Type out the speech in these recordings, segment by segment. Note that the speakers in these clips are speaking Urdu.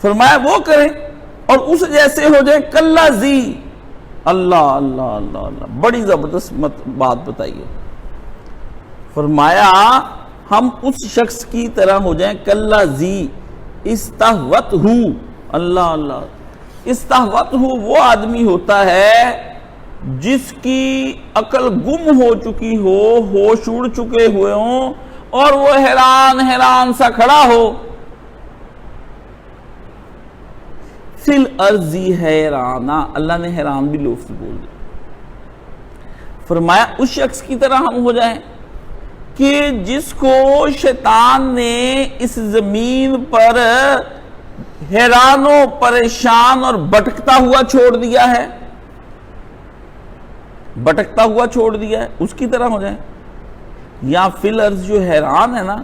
فرمایا وہ کریں اور اس جیسے ہو جائیں کلا زی. اللہ اللہ اللہ اللہ، بڑی زبردست بات بتائیے. فرمایا ہم اس شخص کی طرح ہو جائیں کلا زی استہوت ہو. اللہ اللہ، استہوت ہو وہ آدمی ہوتا ہے جس کی عقل گم ہو چکی ہو، ہوش اڑ چکے ہوئے ہوں، اور وہ حیران حیران سا کھڑا ہو. فی الارض حیرانا، اللہ نے حیران بھی لفظ بول دیا. فرمایا اس شخص کی طرح ہم ہو جائیں کہ جس کو شیطان نے اس زمین پر حیران و پریشان اور بھٹکتا ہوا چھوڑ دیا ہے، بھٹکتا ہوا چھوڑ دیا ہے، اس کی طرح ہو جائیں. یا فی الارض جو حیران ہے نا،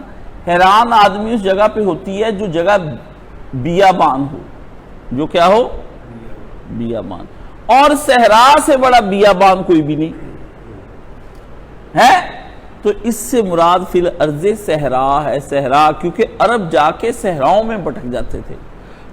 حیران آدمی اس جگہ پہ ہوتی ہے جو جگہ بیابان ہو. جو کیا ہو؟ بیابان. اور صحرا سے بڑا بیابان کوئی بھی نہیں ہے. تو اس سے مراد فی الارض صحرا ہے. صحرا کیونکہ عرب جا کے صحراؤں میں بھٹک جاتے تھے.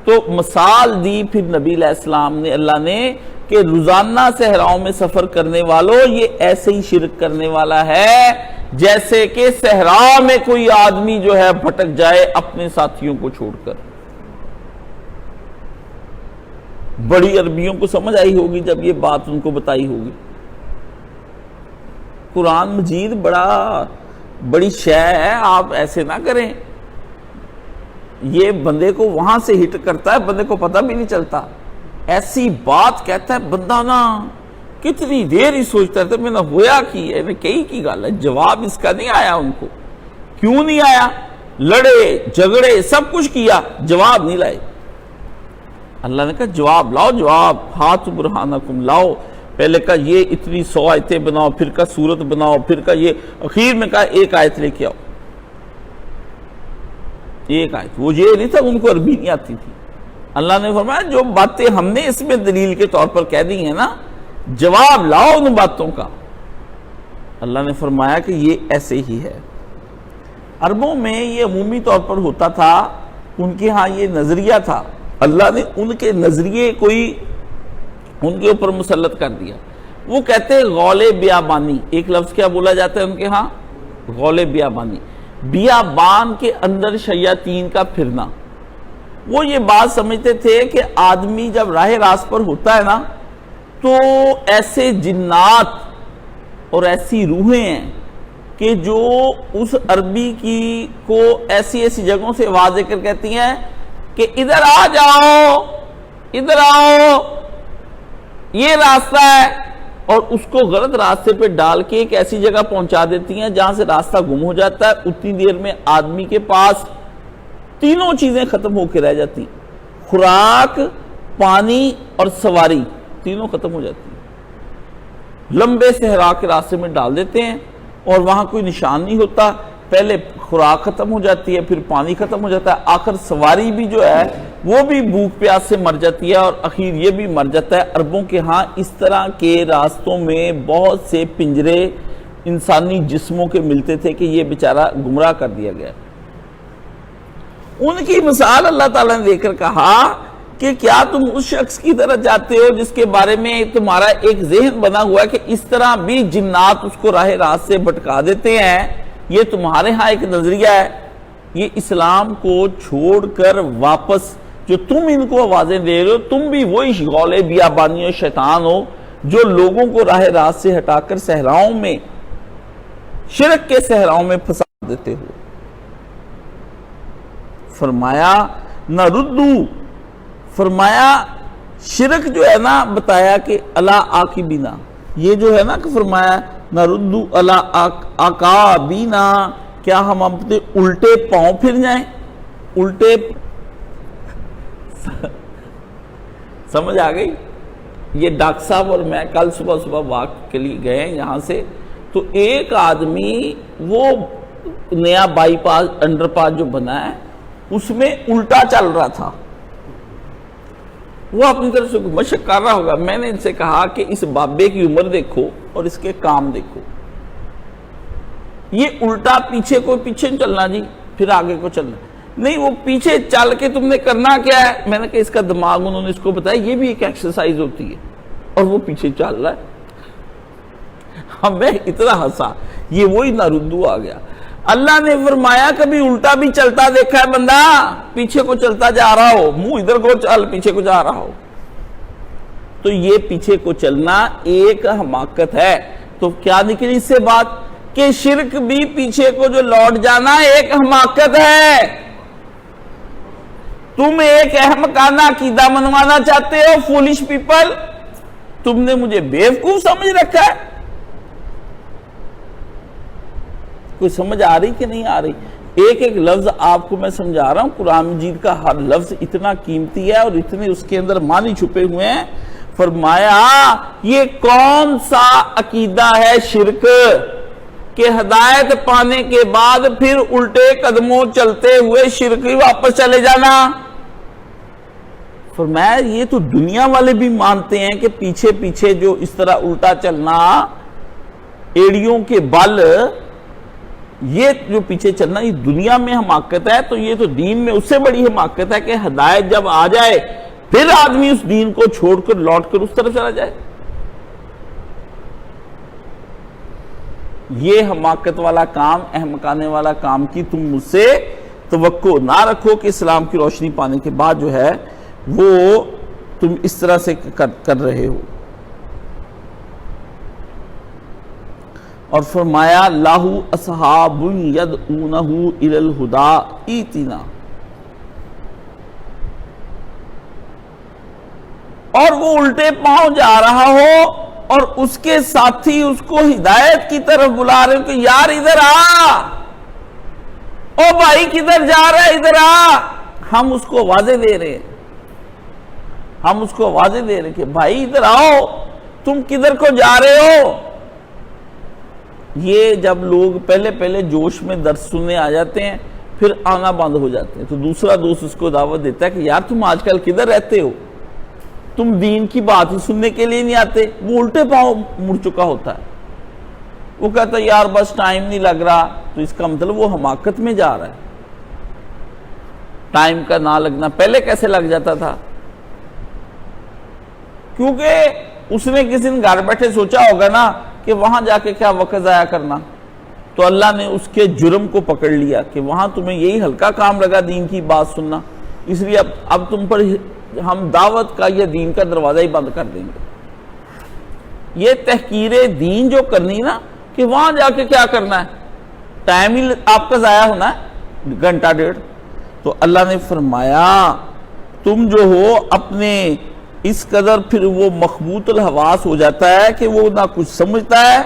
تو مثال دی پھر نبی علیہ السلام نے، اللہ نے، کہ روزانہ صحراؤں میں سفر کرنے والوں یہ ایسے ہی شرک کرنے والا ہے جیسے کہ صحرا میں کوئی آدمی جو ہے بھٹک جائے اپنے ساتھیوں کو چھوڑ کر. بڑی عربیوں کو سمجھ آئی ہوگی جب یہ بات ان کو بتائی ہوگی. قرآن مجید بڑی شے ہے، آپ ایسے نہ کریں. یہ بندے کو وہاں سے ہٹ کرتا ہے، بندے کو پتہ بھی نہیں چلتا. ایسی بات کہتا ہے بندہ نا کتنی دیر ہی سوچتا ہے میں نے ہویا کی گل ہے. جواب اس کا نہیں آیا ان کو. کیوں نہیں آیا؟ لڑے جھگڑے سب کچھ کیا، جواب نہیں لائے. اللہ نے کہا جواب لاؤ، جواب ہاتھ برہانکم لاؤ. پہلے کہا یہ اتنی 100 آیتیں بناؤ، پھر کہا سورت بناؤ، پھر کہا یہ، اخیر میں کہا ایک آیت لے کے آؤ. ایک آیت. وہ یہ نہیں تھا ان کو عربی نہیں آتی تھی. اللہ نے فرمایا جو باتیں ہم نے اس میں دلیل کے طور پر کہہ دی ہیں نا، جواب لاؤ ان باتوں کا. اللہ نے فرمایا کہ یہ ایسے ہی ہے. عربوں میں یہ عمومی طور پر ہوتا تھا، ان کے ہاں یہ نظریہ تھا. اللہ نے ان کے نظریے کوئی ان کے اوپر مسلط کر دیا. وہ کہتے ہیں غول بیابانی. ایک لفظ کیا بولا جاتا ہے ان کے ہاں؟ غول بیابانی. بیابان کے اندر شیاطین کا پھرنا. وہ یہ بات سمجھتے تھے کہ آدمی جب راہ راست پر ہوتا ہے نا تو ایسے جنات اور ایسی روحیں ہیں کہ جو اس عربی کی کو ایسی ایسی جگہوں سے آواز دے کر کہتی ہیں کہ ادھر آ جاؤ، ادھر آؤ، یہ راستہ ہے، اور اس کو غلط راستے پہ ڈال کے ایک ایسی جگہ پہنچا دیتی ہیں جہاں سے راستہ گم ہو جاتا ہے. اتنی دیر میں آدمی کے پاس تینوں چیزیں ختم ہو کے رہ جاتی ہیں، خوراک، پانی اور سواری، تینوں ختم ہو جاتی ہیں. لمبے صحرا کے راستے میں ڈال دیتے ہیں اور وہاں کوئی نشان نہیں ہوتا. پہلے خوراک ختم ہو جاتی ہے، پھر پانی ختم ہو جاتا ہے، آخر سواری بھی جو ہے وہ بھی بھوک پیاس سے مر جاتی ہے، اور اخیر یہ بھی مر جاتا ہے. عربوں کے ہاں اس طرح کے راستوں میں بہت سے پنجرے انسانی جسموں کے ملتے تھے کہ یہ بیچارہ گمراہ کر دیا گیا. ان کی مثال اللہ تعالیٰ نے دے کر کہا کہ کیا تم اس شخص کی طرح جاتے ہو جس کے بارے میں تمہارا ایک ذہن بنا ہوا ہے کہ اس طرح بھی جنات اس کو راہ راست سے بھٹکا دیتے ہیں. یہ تمہارے ہاں ایک نظریہ ہے. یہ اسلام کو چھوڑ کر واپس جو تم ان کو آوازیں دے رہے ہو، تم بھی وہی غول بیابانی و شیطان ہو جو لوگوں کو راہ راست سے ہٹا کر صحراؤں میں، شرک کے صحراؤں میں پھنسا دیتے ہو. فرمایا نہ ردو، فرمایا شرک جو ہے نا، بتایا کہ اللہ عاقبینا، یہ جو ہے نا کہ فرمایا نہ ردو اللہ عاقبینا، کیا ہم اپنے الٹے پاؤں پھر جائیں؟ الٹے سمجھ آ گئی؟ یہ ڈاکٹر صاحب اور میں کل صبح واک کے لیے گئے یہاں سے، تو ایک آدمی وہ نیا بائی پاس انڈر پاس جو بنا ہے اس میں الٹا چل رہا تھا. وہ اپنی طرف سے مشق کر رہا ہوگا. میں نے ان سے کہا کہ اس بابے کی عمر دیکھو اور اس کے کام دیکھو. یہ الٹا پیچھے کو پیچھے چلنا جی، پھر آگے کو چلنا. نہیں وہ پیچھے چل کے تم نے کرنا کیا ہے؟ میں نے کہا اس کا دماغ انہوں نے اس کو بتایا یہ بھی ایک ایکسرسائز ہوتی ہے، اور وہ پیچھے چل رہا ہے۔ ہمیں اتنا ہنسا، یہ وہی ناردو آ گیا۔ اللہ نے فرمایا کبھی الٹا بھی چلتا دیکھا ہے بندہ؟ پیچھے کو چلتا جا رہا ہو، منہ ادھر کو چل، پیچھے کو جا رہا ہو، تو یہ پیچھے کو چلنا ایک حماقت ہے۔ تو کیا نکلی اس سے بات کہ شرک بھی پیچھے کو جو لوٹ جانا ایک حماقت ہے۔ تم ایک احمقانہ عقیدہ منوانا چاہتے ہو، فولش پیپل، تم نے مجھے بیوقوف سمجھ رکھا ہے۔ کوئی سمجھ آ رہی کہ نہیں آ رہی؟ ایک ایک لفظ آپ کو میں سمجھا رہا ہوں، قرآن مجید کا ہر لفظ اتنا قیمتی ہے اور اتنے اس کے اندر معنی چھپے ہوئے ہیں۔ فرمایا یہ کون سا عقیدہ ہے شرک کہ ہدایت پانے کے بعد پھر الٹے قدموں چلتے ہوئے شرک ہی واپس چلے جانا؟ فرمایا یہ تو دنیا والے بھی مانتے ہیں کہ پیچھے پیچھے جو اس طرح الٹا چلنا، ایڑیوں کے بل، یہ جو پیچھے چلنا یہ دنیا میں حماقت ہے، تو یہ تو دین میں اس سے بڑی حماقت ہے کہ ہدایت جب آ جائے پھر آدمی اس دین کو چھوڑ کر لوٹ کر اس طرف چلا جائے۔ یہ حماقت والا کام، احمقانے والا کام کی تم مجھ سے توقع نہ رکھو کہ اسلام کی روشنی پانے کے بعد جو ہے وہ تم اس طرح سے کر رہے ہو۔ اور فرمایا لاہو اصحاب یدعونہ الی الہدی ایتنا، اور وہ الٹے پاؤں جا رہا ہو اور اس کے ساتھی اس کو ہدایت کی طرف بلا رہے ہو کہ یار ادھر آ، او بھائی کدھر جا رہا ہے ادھر آ۔ ہم اس کو واضح دے رہے ہیں، ہم اس کو واضح دے رہے ہیں کہ بھائی ادھر آؤ، تم کدھر کو جا رہے ہو۔ یہ جب لوگ پہلے جوش میں درس سننے آ جاتے ہیں پھر آنا بند ہو جاتے ہیں، تو دوسرا دوست اس کو دعوت دیتا ہے کہ یار تم آج کل کدھر رہتے ہو، تم دین کی بات ہی سننے کے لیے نہیں آتے۔ وہ الٹے پاؤں مڑ چکا ہوتا ہے، وہ کہتا ہے یار بس ٹائم نہیں لگ رہا، تو اس کا مطلب وہ حماقت میں جا رہا ہے۔ ٹائم کا نہ لگنا پہلے کیسے لگ جاتا تھا؟ کیونکہ اس نے کسی دن گھر بیٹھے سوچا ہوگا نا کہ وہاں جا کے کیا وقت ضائع کرنا، تو اللہ نے اس کے جرم کو پکڑ لیا کہ وہاں تمہیں یہی ہلکا کام لگا دین کی بات سننا، اس لیے اب تم پر ہم دعوت کا یا دین کا دروازہ ہی بند کر دیں گے۔ یہ تحقیر دین جو کرنی نا کہ وہاں جا کے کیا کرنا ہے، ٹائم ہی آپ کا ضائع ہونا ہے گھنٹہ ڈیڑھ۔ تو اللہ نے فرمایا تم جو ہو اپنے اس قدر پھر وہ مخبوط الحواس ہو جاتا ہے کہ وہ نہ کچھ سمجھتا ہے،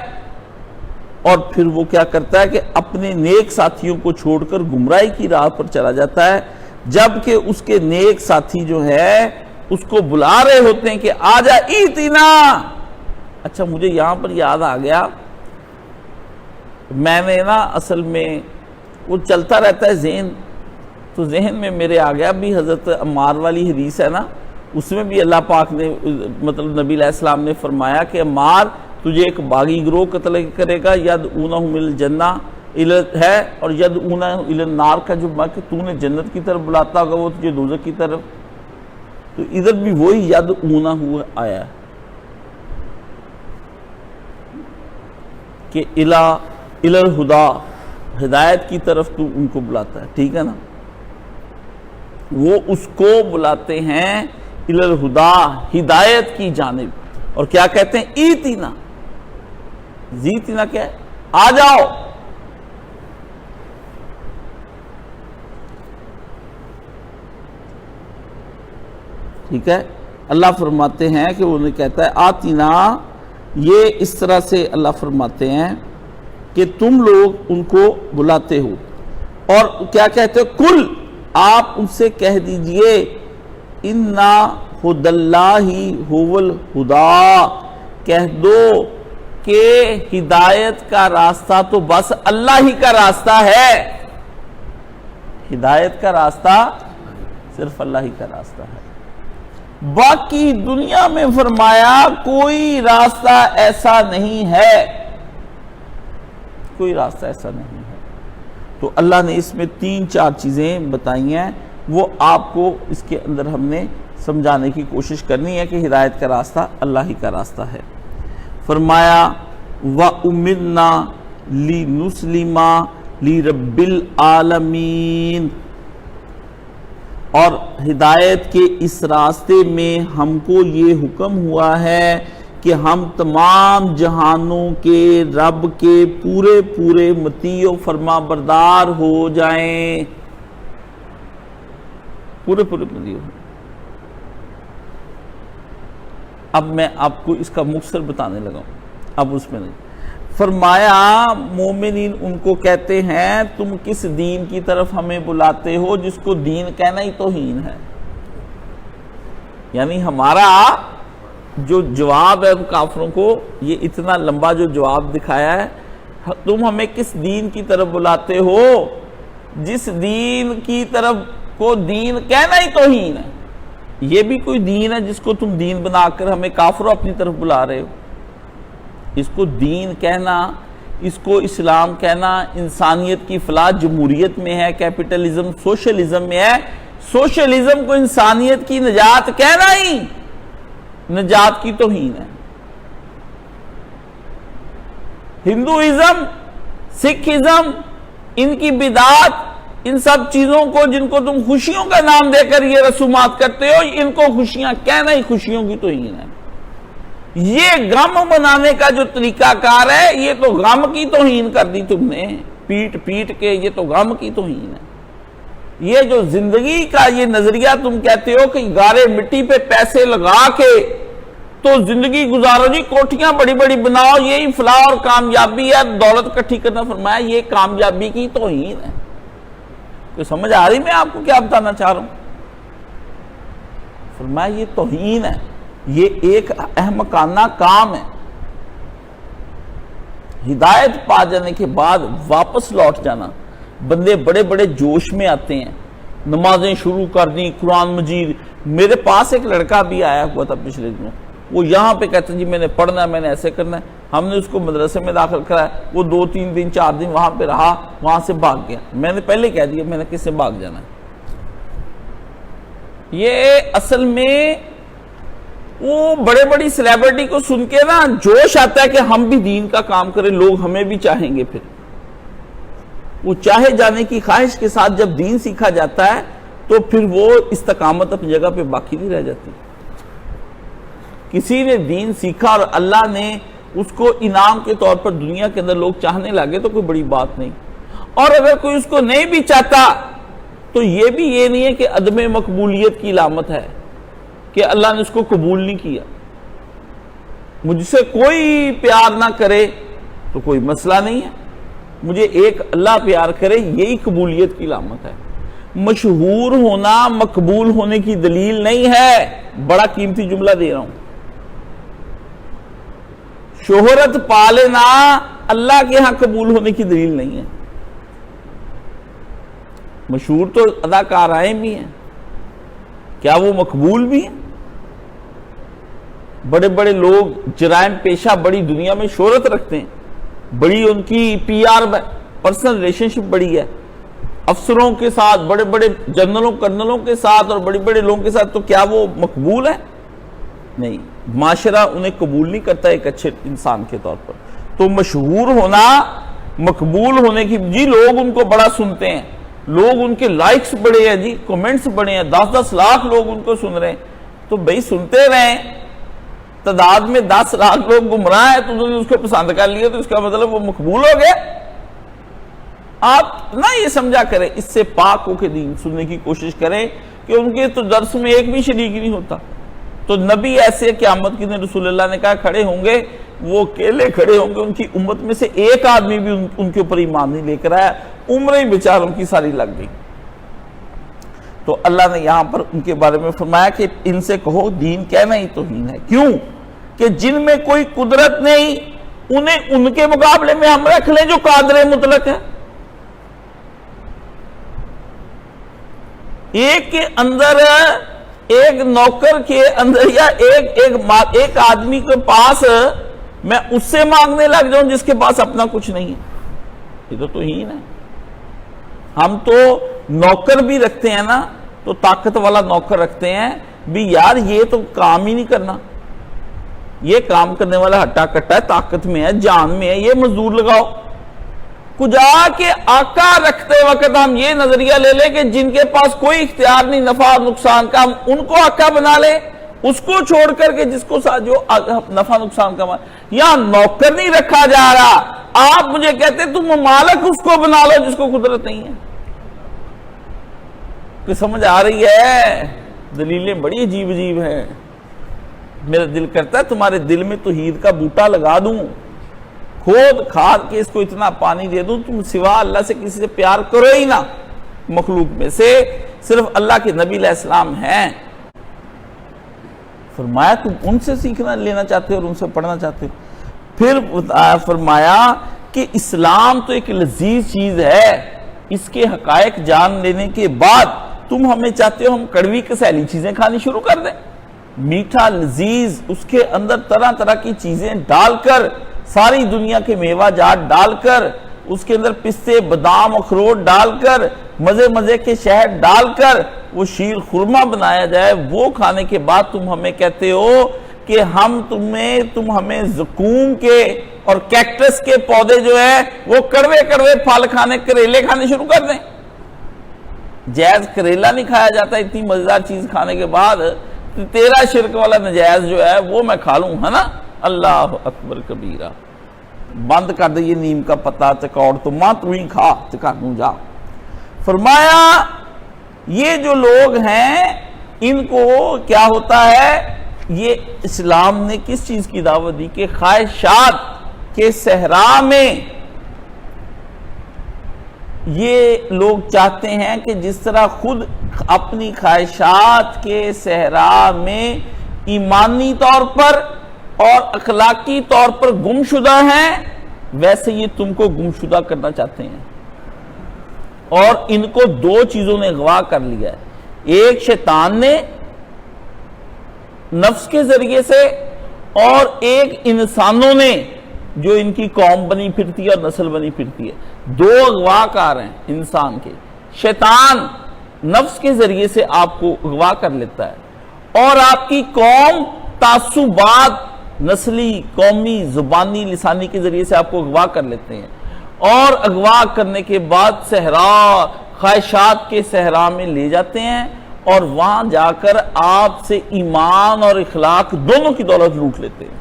اور پھر وہ کیا کرتا ہے کہ اپنے نیک ساتھیوں کو چھوڑ کر گمراہی کی راہ پر چلا جاتا ہے، جبکہ اس کے نیک ساتھی جو ہے اس کو بلا رہے ہوتے ہیں کہ آجا ایتنا۔ اچھا مجھے یہاں پر یاد آ گیا، میں نے نا اصل میں وہ چلتا رہتا ہے ذہن، تو ذہن میں میرے آ گیا بھی حضرت عمار والی حدیث ہے نا، اس میں بھی اللہ پاک نے مطلب نبی علیہ السلام نے فرمایا کہ عمار تجھے ایک باغی گروہ قتل کرے گا، یدعونہم الی الجنہ ہے، اور یدعونہ الی النار کا جو کہ تو نے جنت کی طرف بلاتا ہوگا وہ تجھے دوزخ کی طرف، تو ادھر بھی وہی یدعونہ ہوا آیا ہے کہ الی الہدی، ہدایت کی طرف تو ان کو بلاتا ہے، ٹھیک ہے نا۔ وہ اس کو بلاتے ہیں الی الہدی، ہدایت کی جانب، اور کیا کہتے ہیں ایتنا، زیتنا کیا ہے، آ جاؤ۔ ٹھیک ہے، اللہ فرماتے ہیں کہ انہیں کہتا ہے آتینا، یہ اس طرح سے اللہ فرماتے ہیں کہ تم لوگ ان کو بلاتے ہو، اور کیا کہتے ہو، کل آپ ان سے کہہ دیجئے اِنَّا ہُدَ اللَّهِ هُوَ الْهُدَى، کہہ دو کہ ہدایت کا راستہ تو بس اللہ ہی کا راستہ ہے، ہدایت کا راستہ صرف اللہ ہی کا راستہ ہے، باقی دنیا میں فرمایا کوئی راستہ ایسا نہیں ہے، کوئی راستہ ایسا نہیں ہے۔ تو اللہ نے اس میں 3-4 چیزیں بتائی ہیں، وہ آپ کو اس کے اندر ہم نے سمجھانے کی کوشش کرنی ہے کہ ہدایت کا راستہ اللہ ہی کا راستہ ہے۔ فرمایا وَأُمِرْنَا لِنُسْلِمَ لِرَبِّ الْعَالَمِينَ، اور ہدایت کے اس راستے میں ہم کو یہ حکم ہوا ہے کہ ہم تمام جہانوں کے رب کے پورے پورے مطیع و فرما بردار ہو جائیں، پورے پورے مطیع ہو۔ اب میں آپ کو اس کا مختصر بتانے لگا ہوں، اب اس میں نہیں۔ فرمایا مومنین ان کو کہتے ہیں تم کس دین کی طرف ہمیں بلاتے ہو جس کو دین کہنا ہی توہین ہے، یعنی ہمارا جو جواب ہے کافروں کو، یہ اتنا لمبا جو جواب دکھایا ہے، تم ہمیں کس دین کی طرف بلاتے ہو جس دین کی طرف کو دین کہنا ہی توہین ہے۔ یہ بھی کوئی دین ہے جس کو تم دین بنا کر ہمیں کافروں اپنی طرف بلا رہے ہو؟ اس کو دین کہنا، اس کو اسلام کہنا، انسانیت کی فلاح جمہوریت میں ہے، کیپٹلزم سوشلزم میں ہے، سوشلزم کو انسانیت کی نجات کہنا ہی نجات کی توہین ہے۔ ہندوازم، سکھزم، ان کی بدعات، ان سب چیزوں کو جن کو تم خوشیوں کا نام دے کر یہ رسومات کرتے ہو، ان کو خوشیاں کہنا ہی خوشیوں کی توہین ہے۔ یہ غم منانے کا جو طریقہ کار ہے، یہ تو غم کی توہین کر دی تم نے، پیٹ پیٹ کے، یہ تو غم کی توہین ہے۔ یہ جو زندگی کا یہ نظریہ تم کہتے ہو کہ گارے مٹی پہ پیسے لگا کے تو زندگی گزارو جی، کوٹھیاں بڑی بڑی بناؤ، یہی فلاح اور کامیابی ہے، دولت اکٹھی کرنا، فرمایا یہ کامیابی کی توہین ہے۔ کوئی سمجھ آ رہی میں آپ کو کیا بتانا چاہ رہا ہوں؟ فرمایا یہ توہین ہے، یہ ایک احمقانہ کام ہے۔ ہدایت پا جانے کے بعد واپس لوٹ جانا، بندے بڑے بڑے جوش میں آتے ہیں، نمازیں شروع کر دیں، قرآن مجید۔ میرے پاس ایک لڑکا بھی آیا ہوا تھا پچھلے دنوں، وہ یہاں پہ کہتا جی میں نے پڑھنا ہے، میں نے ایسے کرنا ہے۔ ہم نے اس کو مدرسے میں داخل کرایا، وہ 2-3 دن 4 دن وہاں پہ رہا، وہاں سے بھاگ گیا۔ میں نے پہلے کہہ دیا میں نے کس سے بھاگ جانا ہے۔ یہ اصل میں وہ بڑے بڑی سیلیبریٹی کو سن کے نا جوش آتا ہے کہ ہم بھی دین کا کام کریں، لوگ ہمیں بھی چاہیں گے۔ پھر وہ چاہے جانے کی خواہش کے ساتھ جب دین سیکھا جاتا ہے تو پھر وہ استقامت اپنی جگہ پہ باقی نہیں رہ جاتی۔ کسی نے دین سیکھا اور اللہ نے اس کو انعام کے طور پر دنیا کے اندر لوگ چاہنے لگے تو کوئی بڑی بات نہیں، اور اگر کوئی اس کو نہیں بھی چاہتا تو یہ بھی یہ نہیں ہے کہ عدم مقبولیت کی علامت ہے کہ اللہ نے اس کو قبول نہیں کیا۔ مجھ سے کوئی پیار نہ کرے تو کوئی مسئلہ نہیں ہے، مجھے ایک اللہ پیار کرے، یہی قبولیت کی علامت ہے۔ مشہور ہونا مقبول ہونے کی دلیل نہیں ہے، بڑا قیمتی جملہ دے رہا ہوں۔ شہرت پا لینا اللہ کے ہاں قبول ہونے کی دلیل نہیں ہے۔ مشہور تو اداکارائیں بھی ہیں، کیا وہ مقبول بھی ہیں؟ بڑے بڑے لوگ جرائم پیشہ بڑی دنیا میں شہرت رکھتے ہیں، بڑی ان کی پی آر پرسنل ریلیشن شپ بڑی ہے افسروں کے ساتھ، بڑے بڑے جنرلوں کرنلوں کے ساتھ اور بڑے بڑے لوگوں کے ساتھ، تو کیا وہ مقبول ہے؟ نہیں، معاشرہ انہیں قبول نہیں کرتا ایک اچھے انسان کے طور پر۔ تو مشہور ہونا مقبول ہونے کی، جی لوگ ان کو بڑا سنتے ہیں، لوگ ان کے لائکس بڑے ہیں، جی کومنٹس بڑے ہیں، 10-10 لاکھ لوگ ان کو سن رہے ہیں، تو بھئی سنتے رہیں۔ تعداد میں 10 لاکھ لوگ گمراہ ہیں تو انہوں نے اس کو پسند کر لیا، تو اس کا مطلب وہ مقبول ہو گئے؟ آپ نہ یہ سمجھا کریں، اس سے پاک ہو کے دین سننے کی کوشش کریں کہ ان کے تو درس میں ایک بھی شریک نہیں ہوتا۔ تو نبی ایسے قیامت کے دن رسول اللہ نے کہا کھڑے ہوں گے، وہ اکیلے کھڑے ہوں گے، ان کی امت میں سے ایک آدمی بھی ان کے اوپر ایمان نہیں لے کر آیا، عمریں بیچاروں کی ساری لگ گئی۔ تو اللہ نے یہاں پر ان کے بارے میں فرمایا کہ ان سے کہو دین کہنا ہی توہین ہے۔ کیوں؟ کہ جن میں کوئی قدرت نہیں انہیں ان کے مقابلے میں ہم رکھ لیں جو قادر مطلق ہے۔ ایک کے اندر، ایک نوکر کے اندر یا ایک آدمی کے پاس میں اس سے مانگنے لگ جاؤں جس کے پاس اپنا کچھ نہیں ہے، یہ تو توہین ہے۔ ہم تو نوکر بھی رکھتے ہیں نا تو طاقت والا نوکر رکھتے ہیں بھی یار یہ تو کام ہی نہیں کرنا، یہ کام کرنے والا ہٹا کٹا ہے، طاقت میں ہے، جان میں ہے، یہ مزدور لگاؤ۔ کجا کے آقا رکھتے وقت ہم یہ نظریہ لے لیں کہ جن کے پاس کوئی اختیار نہیں نفع نقصان کا، ہم ان کو آقا بنا لیں، اس کو چھوڑ کر کے جس کو جو نفع نقصان کا یہاں نوکر نہیں رکھا جا رہا، آپ مجھے کہتے تم مالک اس کو بنا لو جس کو قدرت نہیں ہے۔ کہ سمجھ آ رہی ہے؟ دلیلیں بڑی عجیب عجیب ہیں۔ میرا دل کرتا ہے تمہارے دل میں توحید کا بوٹا لگا دوں، کھود کھاد کے اس کو اتنا پانی دے دوں، تم سوا اللہ سے کسی سے پیار کرو ہی نہ، مخلوق میں سے صرف اللہ کے نبی علیہ السلام ہیں۔ فرمایا تم ان سے سیکھنا لینا چاہتے ہو اور ان سے پڑھنا چاہتے ہو۔ پھر فرمایا کہ اسلام تو ایک لذیذ چیز ہے، اس کے حقائق جان لینے کے بعد تم ہمیں چاہتے ہو ہم کڑوی کسیلی چیزیں کھانی شروع کر دیں، میٹھا لذیذ اس کے اندر طرح طرح کی چیزیں ڈال کر، ساری دنیا کے میوہ جات ڈال کر، اس کے اندر پستے بادام اخروٹ ڈال کر، مزے مزے کے شہد ڈال کر وہ شیر خورما بنایا جائے، وہ کھانے کے بعد تم ہمیں کہتے ہو کہ تم ہمیں زقوم کے اور کیکٹس کے پودے جو ہے وہ کڑوے کڑوے پھل کھانے، کریلے کھانے شروع کر دیں۔ جائز کریلا نہیں کھایا جاتا اتنی مزیدار چیز کھانے کے بعد، تیرا شرک والا نجائز جو ہے وہ میں کھا لوں، ہے نا؟ اللہ اکبر کبیرہ۔ بند کر دے یہ نیم کا پتا چکوڑ تو ماں تو ہی کھا چکا دوں جا۔ فرمایا یہ جو لوگ ہیں ان کو کیا ہوتا ہے، یہ اسلام نے کس چیز کی دعوت دی کہ خواہشات کے صحرا میں یہ لوگ چاہتے ہیں کہ جس طرح خود اپنی خواہشات کے صحرا میں ایمانی طور پر اور اخلاقی طور پر گمشدہ ہیں، ویسے یہ تم کو گمشدہ کرنا چاہتے ہیں۔ اور ان کو دو چیزوں نے اغوا کر لیا ہے، ایک شیطان نے نفس کے ذریعے سے، اور ایک انسانوں نے جو ان کی قوم بنی پھرتی ہے اور نسل بنی پھرتی ہے۔ دو اغوا کار ہیں انسان کے، شیطان نفس کے ذریعے سے آپ کو اغوا کر لیتا ہے، اور آپ کی قوم تعصبات نسلی، قومی، زبانی، لسانی کے ذریعے سے آپ کو اغوا کر لیتے ہیں، اور اغوا کرنے کے بعد صحرا، خواہشات کے صحرا میں لے جاتے ہیں، اور وہاں جا کر آپ سے ایمان اور اخلاق دونوں کی دولت لوٹ لیتے ہیں۔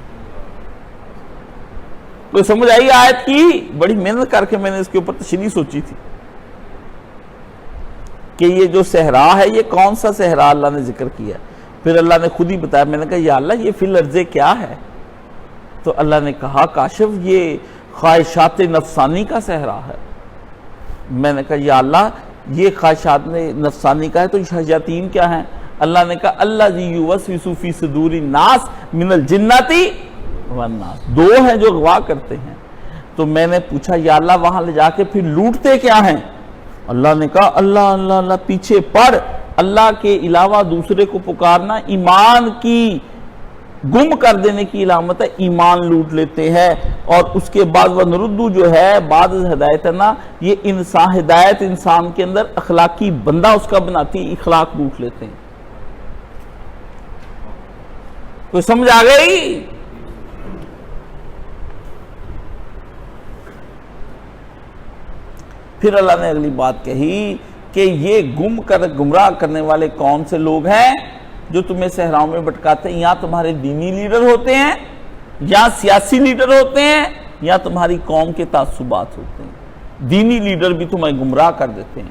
تو سمجھ آئی آیت کی؟ بڑی محنت کر کے میں نے اس کے اوپر تشریح سوچی تھی کہ یہ جو صحرا ہے یہ کون سا صحرا اللہ نے ذکر کیا۔ پھر اللہ نے خود ہی بتایا، میں نے کہا یا اللہ یہ فی الارض کیا ہے؟ تو اللہ نے کہا کاشف یہ خواہشات نفسانی کا صحرا ہے۔ میں نے کہا یا اللہ یہ خواہشات نفسانی کا ہے تو شیاطین کیا ہیں؟ اللہ نے کہا الذی یوسوس فی صدور الناس من الجنۃ والناس، دو ہیں جو اغوا کرتے ہیں۔ تو میں نے پوچھا یا اللہ وہاں لے جا کے پھر لوٹتے کیا ہیں؟ اللہ نے کہا اللہ اللہ اللہ، پیچھے پڑ، اللہ کے علاوہ دوسرے کو پکارنا ایمان کی گم کر دینے کی علامت ہے، ایمان لوٹ لیتے ہیں۔ اور اس کے بعد وَنُرُدُّ جو ہے بعد ہدایت ہے نا، یہ انسان ہدایت انسان کے اندر اخلاقی بندہ اس کا بناتی، اخلاق لوٹ لیتے ہیں۔ کوئی سمجھ آ گئی؟ پھر اللہ نے اگلی بات کہی کہ یہ گمراہ کرنے والے کون سے لوگ ہیں جو تمہیں صحراؤں میں بھٹکاتے ہیں؟ یا تمہارے دینی لیڈر ہوتے ہیں، یا سیاسی لیڈر ہوتے ہیں، یا تمہاری قوم کے تعصبات ہوتے ہیں۔ دینی لیڈر بھی تمہیں گمراہ کر دیتے ہیں،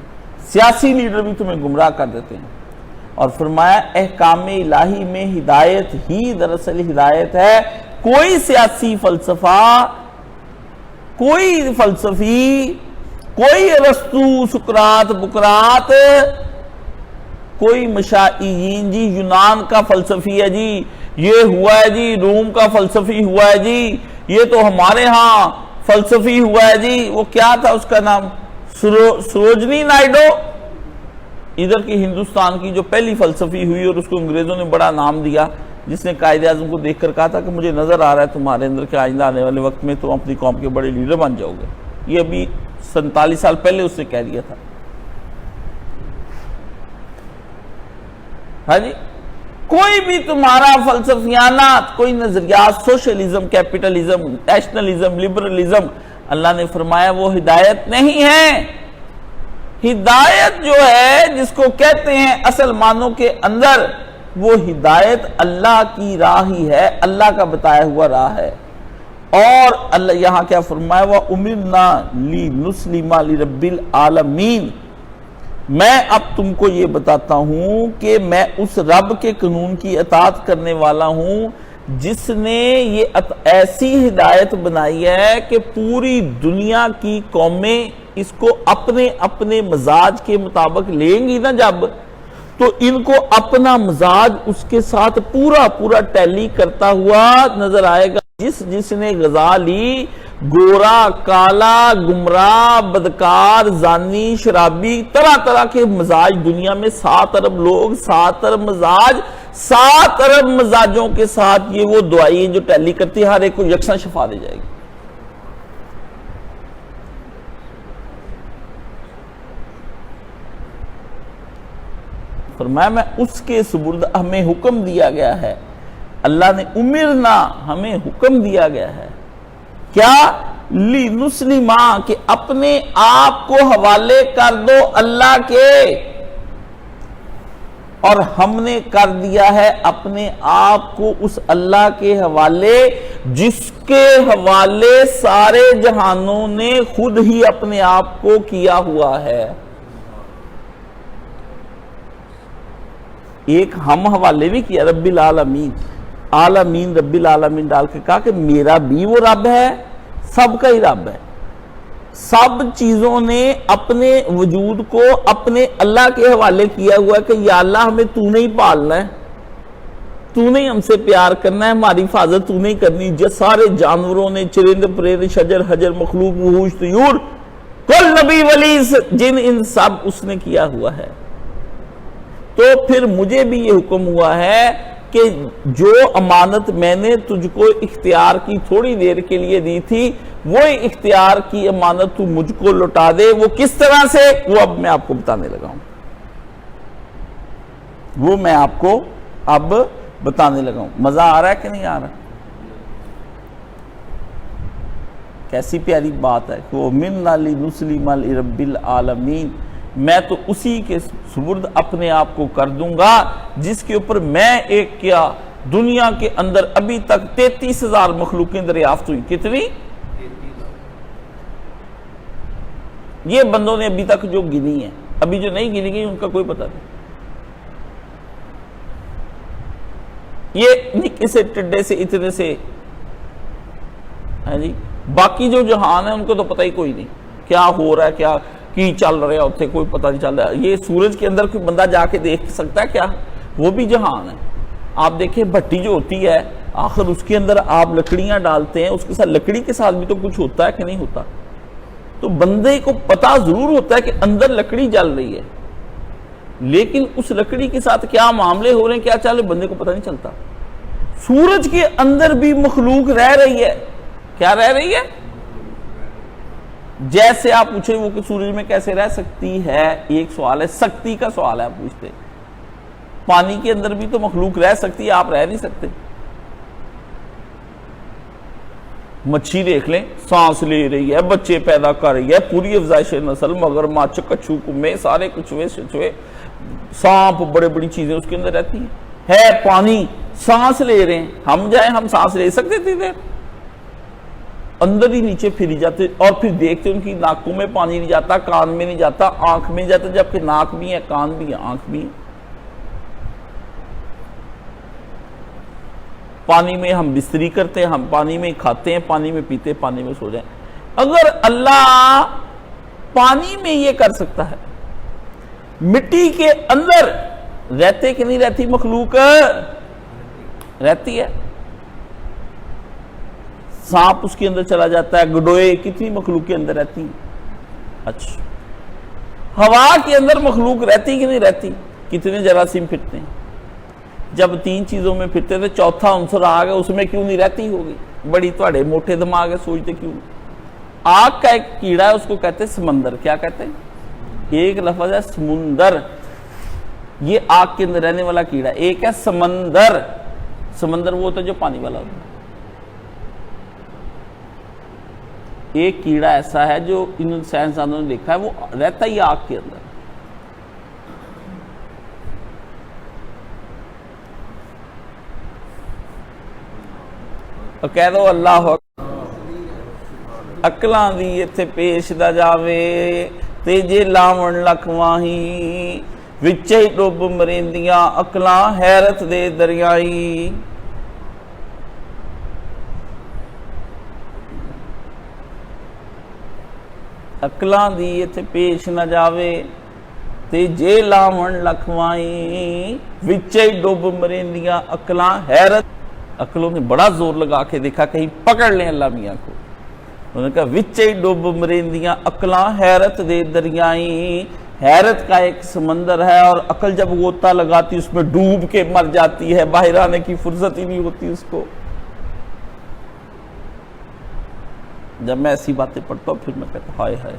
سیاسی لیڈر بھی تمہیں گمراہ کر دیتے ہیں۔ اور فرمایا احکام الہی میں ہدایت ہی دراصل ہدایت ہے۔ کوئی سیاسی فلسفہ، کوئی فلسفی، کوئی ارسطو، سقراط، بقراط، کوئی مشائعین جی یونان کا فلسفی ہے جی، یہ ہوا ہے جی، روم کا فلسفی ہوا ہے جی، یہ تو ہمارے ہاں فلسفی ہوا ہے جی، وہ کیا تھا اس کا نام، سروجنی نائڈو، ادھر کی ہندوستان کی جو پہلی فلسفی ہوئی اور اس کو انگریزوں نے بڑا نام دیا، جس نے قائد اعظم کو دیکھ کر کہا تھا کہ مجھے نظر آ رہا ہے تمہارے اندر کہ آئندہ آنے والے وقت میں تم اپنی قوم کے بڑے لیڈر بن جاؤ گے۔ یہ ابھی 47 سال پہلے اس نے کہہ دیا تھا۔ ہاں جی، کوئی بھی تمہارا فلسفیانات، کوئی نظریات، سوشلزم، کیپٹلزم، نیشنلزم، لبرلزم، اللہ نے فرمایا وہ ہدایت نہیں ہے۔ ہدایت جو ہے جس کو کہتے ہیں اصل معنوں کے اندر، وہ ہدایت اللہ کی راہ ہی ہے، اللہ کا بتایا ہوا راہ ہے۔ اور اللہ یہاں کیا فرمایا، وَأُمِرْنَا لِنُسْلِمَ لِرَبِّ الْعَالَمِينَ، میں اب تم کو یہ بتاتا ہوں کہ میں اس رب کے قانون کی اطاعت کرنے والا ہوں جس نے یہ ایسی ہدایت بنائی ہے کہ پوری دنیا کی قومیں اس کو اپنے اپنے مزاج کے مطابق لیں گی نا جب، تو ان کو اپنا مزاج اس کے ساتھ پورا پورا ٹیلی کرتا ہوا نظر آئے گا۔ جس نے غذا لی، گورا، کالا، گمراہ، بدکار، زانی، شرابی، طرح طرح کے مزاج دنیا میں 7 ارب لوگ، 7 ارب مزاج، 7 ارب مزاجوں کے ساتھ یہ وہ دعائیں جو ٹیلی کرتی ہے، ہر ایک کو یکساں شفا دے جائے گی۔ فرمایا میں اس کے سپرد، ہمیں حکم دیا گیا ہے، اللہ نے امرنا، ہمیں حکم دیا گیا ہے کیا، لِنُسْلِمَ، کہ اپنے آپ کو حوالے کر دو اللہ کے، اور ہم نے کر دیا ہے اپنے آپ کو اس اللہ کے حوالے جس کے حوالے سارے جہانوں نے خود ہی اپنے آپ کو کیا ہوا ہے۔ ایک ہم حوالے بھی کیا رب العالمین، عالمین رب العالمین ڈال کے کہا کہ میرا بھی وہ رب ہے، سب کا ہی رب ہے۔ سب چیزوں نے اپنے وجود کو اپنے اللہ کے حوالے کیا ہوا ہے کہ یا اللہ ہمیں تو نے ہی پالنا ہے، تو نے ہم سے پیار کرنا ہے، ہماری حفاظت تو نے ہی کرنی، سارے جانوروں نے، چرند پرند، شجر حجر، مخلوق وحوش طیور، کل نبی ولی جن، ان سب اس نے کیا ہوا ہے۔ تو پھر مجھے بھی یہ حکم ہوا ہے کہ جو امانت میں نے تجھ کو اختیار کی تھوڑی دیر کے لیے دی تھی، وہ اختیار کی امانت تو مجھ کو لوٹا دے۔ وہ کس طرح سے، وہ اب میں آپ کو بتانے لگا ہوں، وہ میں آپ کو اب بتانے لگا ہوں۔ مزہ آ رہا ہے کہ نہیں آ رہا؟ کیسی پیاری بات ہے کہ وَمِنَّا لِنُسْلِمَ لِرَبِّ الْعَالَمِينَ، میں تو اسی کے سپرد اپنے آپ کو کر دوں گا جس کے اوپر میں ایک کیا، دنیا کے اندر ابھی تک 33,000 مخلوقیں دریافت ہوئی۔ کتنی؟ یہ بندوں نے ابھی تک جو گنی ہے، ابھی جو نہیں گنی گئی ان کا کوئی پتہ نہیں۔ یہ نکے سے ٹڈے سے اتنے سے، ہاں جی، باقی جو جہان ہے ان کو تو پتہ ہی کوئی نہیں کیا ہو رہا ہے، کیا کی چل رہے ہوتے، کوئی پتہ نہیں چل رہا ہے۔ یہ سورج کے اندر کوئی بندہ جا کے دیکھ سکتا ہے کیا؟ وہ بھی جہان ہے۔ آپ دیکھیں بھٹی جو ہوتی ہے، آخر اس کے اندر آپ لکڑیاں ڈالتے ہیں، اس کے ساتھ لکڑی کے ساتھ بھی تو کچھ ہوتا ہے کہ نہیں ہوتا؟ تو بندے کو پتہ ضرور ہوتا ہے کہ اندر لکڑی جل رہی ہے، لیکن اس لکڑی کے ساتھ کیا معاملے ہو رہے ہیں، کیا چل رہے، بندے کو پتہ نہیں چلتا۔ سورج کے اندر بھی مخلوق رہ رہی ہے، کیا رہ رہی ہے؟ جیسے آپ پوچھیں وہ کہ سورج میں کیسے رہ سکتی ہے، ایک سوال ہے، سکتی کا سوال ہے آپ پوچھتے۔ پانی کے اندر بھی تو مخلوق رہ سکتی ہے، آپ رہ نہیں سکتے۔ مچھی دیکھ لیں، سانس لے رہی ہے، بچے پیدا کر رہی ہے، پوری افزائش نسل، مگر ماچھ، کچھو، کمے، سارے کچھوے شچوے، سانپ، بڑے بڑی چیزیں اس کے اندر رہتی ہیں۔ ہے پانی، سانس لے رہے ہیں، ہم جائیں ہم سانس لے سکتے تھے، اندر ہی نیچے پھری جاتے، اور پھر دیکھتے ان کی ناکوں میں پانی نہیں جاتا، کان میں نہیں جاتا، آنکھ میں نہیں جاتا، جبکہ ناک بھی ہے، کان بھی ہے، آنکھ بھی ہے۔ پانی میں ہم بستری کرتے ہیں، ہم پانی میں کھاتے ہیں، پانی میں پیتے، پانی میں سو جائیں۔ اگر اللہ پانی میں یہ کر سکتا ہے، مٹی کے اندر رہتے کہ نہیں رہتی مخلوق؟ رہتی ہے۔ سانپ اس کے اندر چلا جاتا ہے، گڈوئے، کتنی مخلوق کے اندر رہتی ہیں۔ اچھا، ہوا کے اندر مخلوق رہتی کہ نہیں رہتی؟ کتنے جراثیم پھرتے ہیں؟ جب 3 چیزوں میں پھرتے تھے، چوتھا عنصر آ گیا، اس میں کیوں نہیں رہتی ہوگی؟ بڑی تھوڑے موٹے دماغ ہے، سوچتے کیوں؟ آگ کا ایک کیڑا ہے، اس کو کہتے ہیں سمندر۔ کیا کہتے ہیں؟ ایک لفظ ہے سمندر، یہ آگ کے اندر رہنے والا کیڑا. ایک ہے سمندر. سمندر وہ ہوتا ہے جو پانی والا ہوتا ہے. ایک کیڑا ایسا ہے جو ان سائنسدانوں نے دیکھا ہے وہ رہتا ہی آگ کے اندر. اور کہہ دو اللہ اکلاں دی اتھے پیش دا جاوے تے جے لاون لکھواہی وچے ڈوب مریندیاں اکلاں حیرت دے دریائی. اکلاں دی اتھے پیش نہ جاوے تے جے لاون لکھوائی وچے ڈوب مریندیاں اکلاں حیرت. عقلوں نے بڑا زور لگا کے دیکھا کہیں پکڑ لیں اللہ میاں کو. انہوں نے کہا وچے ڈوب مریندیاں اکلاں حیرت دے دریائی. حیرت کا ایک سمندر ہے اور عقل جب غوطہ لگاتی اس میں ڈوب کے مر جاتی ہے, باہر آنے کی فرصت ہی نہیں ہوتی اس کو. جب میں ایسی باتیں پڑھتا ہوں پھر میں کہتا ہائے ہائے